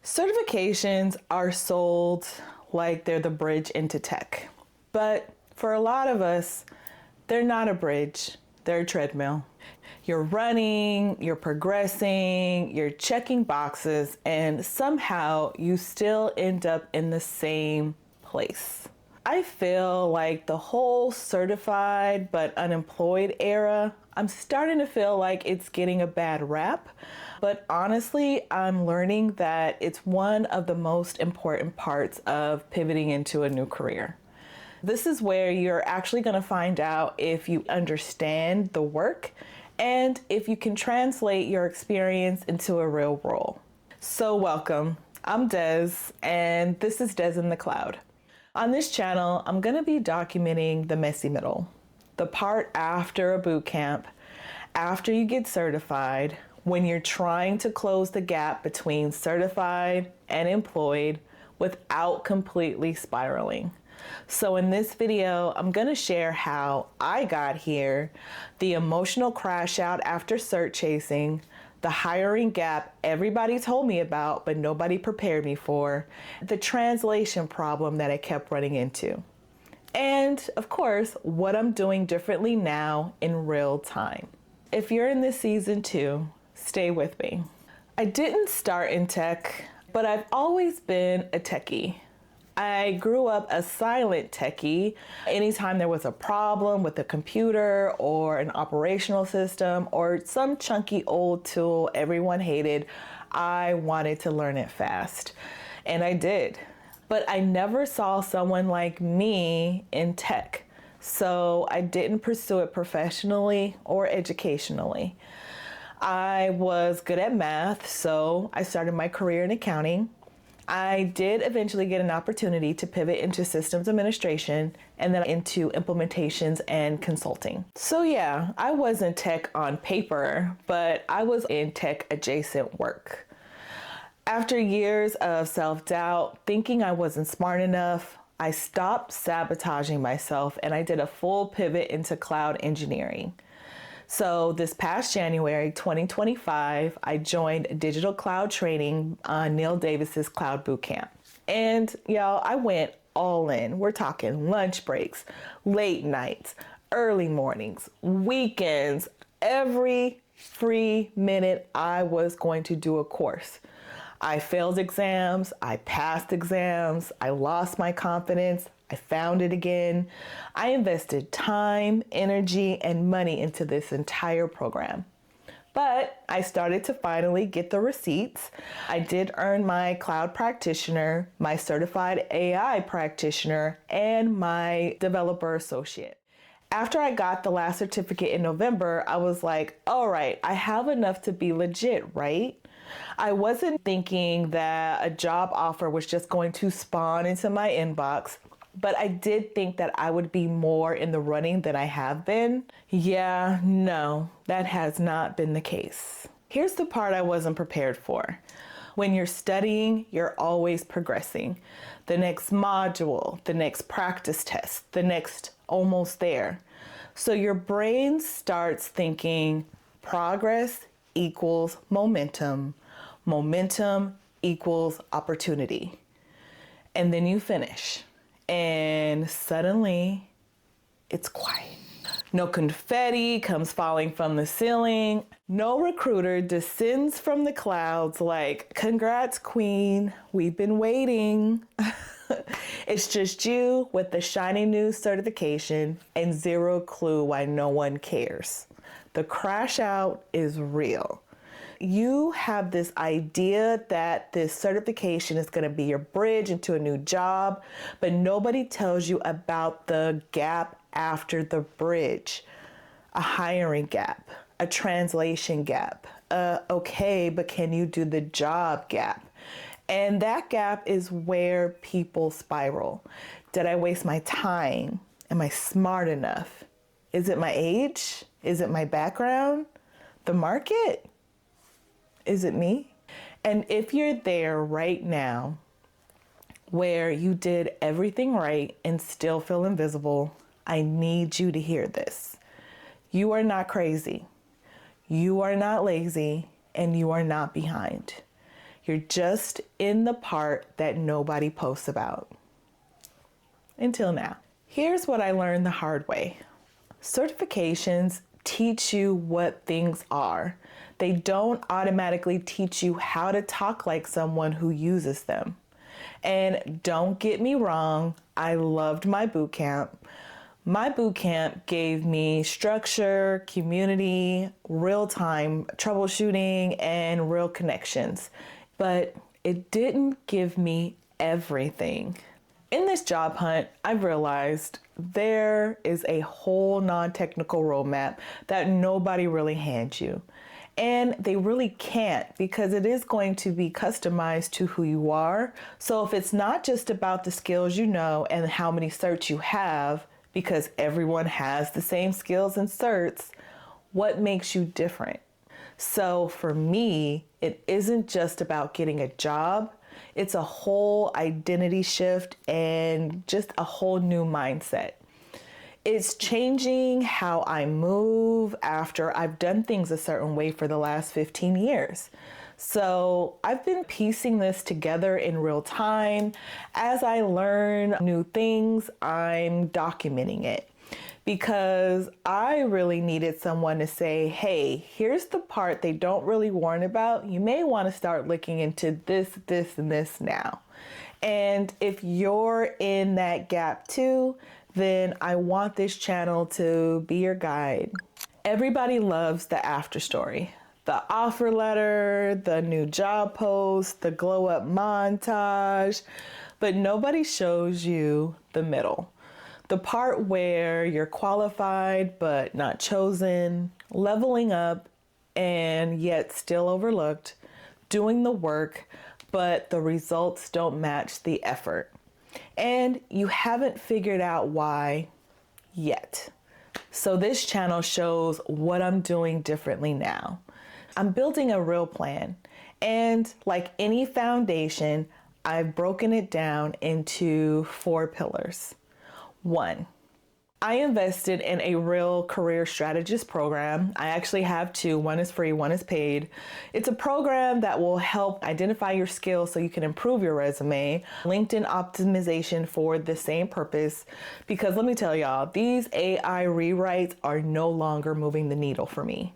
Certifications are sold like they're the bridge into tech. But for a lot of us, they're not a bridge, they're a treadmill. You're running, you're progressing, you're checking boxes, and somehow you still end up in the same place. I feel like the whole certified but unemployed era, I'm starting to feel like it's getting a bad rap. But honestly, I'm learning that it's one of the most important parts of pivoting into a new career. This is where you're actually going to find out if you understand the work and if you can translate your experience into a real role. So welcome, I'm Des, and this is Des in the Cloud. On this channel, I'm going to be documenting the messy middle, the part after a boot camp, after you get certified, when you're trying to close the gap between certified and employed without completely spiraling. So in this video, I'm going to share how I got here, the emotional crash out after cert chasing, the hiring gap everybody told me about but nobody prepared me for, the translation problem that I kept running into, and of course, what I'm doing differently now in real time. If you're in this season too, stay with me. I didn't start in tech, but I've always been a techie. I grew up a silent techie. Anytime there was a problem with a computer or an operational system or some chunky old tool everyone hated, I wanted to learn it fast. And I did. But I never saw someone like me in tech. So I didn't pursue it professionally or educationally. I was good at math, so I started my career in accounting. I did eventually get an opportunity to pivot into systems administration and then into implementations and consulting. So yeah, I wasn't tech on paper, but I was in tech adjacent work. After years of self-doubt, thinking I wasn't smart enough, I stopped sabotaging myself and I did a full pivot into cloud engineering. So this past January 2025, I joined digital cloud training on Neil Davis's Cloud Bootcamp. And y'all, I went all in. We're talking lunch breaks, late nights, early mornings, weekends. Every free minute I was going to do a course. I failed exams, I passed exams, I lost my confidence, I found it again. I invested time, energy, and money into this entire program. But I started to finally get the receipts. I did earn my Cloud Practitioner, my Certified AI Practitioner, and my Developer Associate. After I got the last certificate in November, I was like, all right, I have enough to be legit, right? I wasn't thinking that a job offer was just going to spawn into my inbox, but I did think that I would be more in the running than I have been. Yeah, no, that has not been the case. Here's the part I wasn't prepared for. When you're studying, you're always progressing. The next module, the next practice test, the next almost there. So your brain starts thinking progress equals momentum. Momentum equals opportunity. And then you finish. And suddenly it's quiet. No confetti comes falling from the ceiling. No recruiter descends from the clouds like, congrats, queen, we've been waiting. It's just you with the shiny new certification and zero clue why no one cares. The crash out is real. You have this idea that this certification is going to be your bridge into a new job, but nobody tells you about the gap after the bridge. A hiring gap, a translation gap, okay, but can you do the job gap? And that gap is where people spiral. Did I waste my time? Am I smart enough? Is it my age? Is it my background? The market? Is it me? And if you're there right now, where you did everything right and still feel invisible, I need you to hear this. You are not crazy. You are not lazy, and you are not behind. You're just in the part that nobody posts about. Until now. Here's what I learned the hard way. Certifications teach you what things are. They don't automatically teach you how to talk like someone who uses them. And don't get me wrong, I loved my bootcamp. My bootcamp gave me structure, community, real-time troubleshooting, and real connections. But it didn't give me everything. In this job hunt, I've realized there is a whole non-technical roadmap that nobody really hands you. And they really can't, because it is going to be customized to who you are. So if it's not just about the skills you know and how many certs you have, because everyone has the same skills and certs, what makes you different? So for me, it isn't just about getting a job. It's a whole identity shift and just a whole new mindset. It's changing how I move after I've done things a certain way for the last 15 years. So I've been piecing this together in real time. As I learn new things, I'm documenting it, because I really needed someone to say, hey, here's the part they don't really warn about. You may want to start looking into this, this, and this now. And if you're in that gap too, then I want this channel to be your guide. Everybody loves the after story. The offer letter, the new job post, the glow up montage, but nobody shows you the middle. The part where you're qualified but not chosen, leveling up and yet still overlooked, doing the work, but the results don't match the effort. And you haven't figured out why yet. So this channel shows what I'm doing differently now. I'm building a real plan. And like any foundation, I've broken it down into 4 pillars. 1, I invested in a real career strategist program. I actually have 2. One is free, one is paid. It's a program that will help identify your skills so you can improve your resume. LinkedIn optimization for the same purpose. Because let me tell y'all, these AI rewrites are no longer moving the needle for me.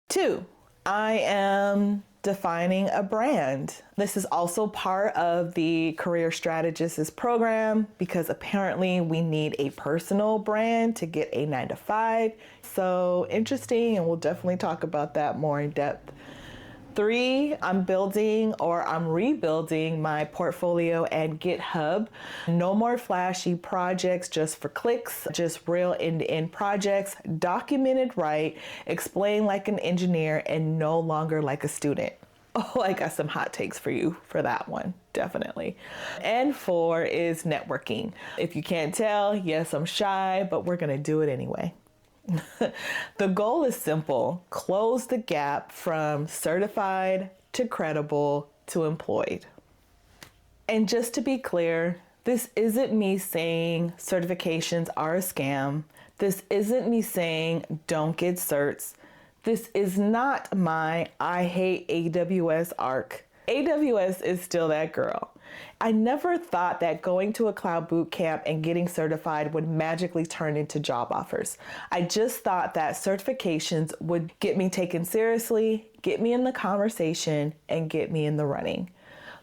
2, I am defining a brand. This is also part of the Career Strategist program, because apparently we need a personal brand to get a 9-to-5. So interesting, and we'll definitely talk about that more in depth. 3, I'm rebuilding my portfolio and GitHub. No more flashy projects just for clicks, just real end-to-end projects, documented right, explained like an engineer, and no longer like a student. Oh, I got some hot takes for you for that one, definitely. And 4 is networking. If you can't tell, yes, I'm shy, but we're gonna do it anyway. The goal is simple: close the gap from certified to credible to employed. And just to be clear, this isn't me saying certifications are a scam. This isn't me saying don't get certs. This is not my I hate AWS arc. AWS is still that girl. I never thought that going to a cloud bootcamp and getting certified would magically turn into job offers. I just thought that certifications would get me taken seriously, get me in the conversation, and get me in the running.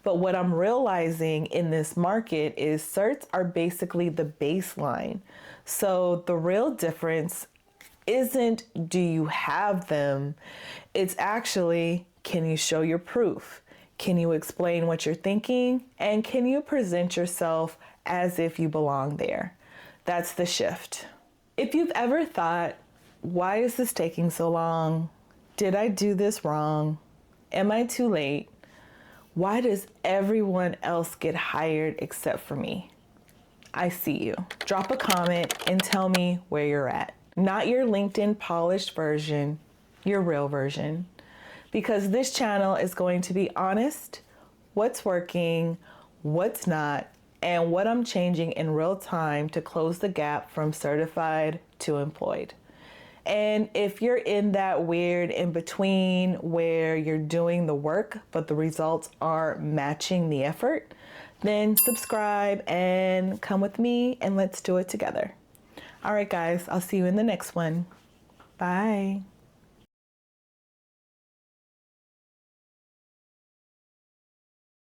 But what I'm realizing in this market is certs are basically the baseline. So the real difference isn't do you have them, it's actually, can you show your proof? Can you explain what you're thinking? And can you present yourself as if you belong there? That's the shift. If you've ever thought, why is this taking so long? Did I do this wrong? Am I too late? Why does everyone else get hired except for me? I see you. Drop a comment and tell me where you're at. Not your LinkedIn polished version, your real version. Because this channel is going to be honest, what's working, what's not, and what I'm changing in real time to close the gap from certified to employed. And if you're in that weird in between where you're doing the work, but the results aren't matching the effort, then subscribe and come with me and let's do it together. All right, guys, I'll see you in the next one. Bye.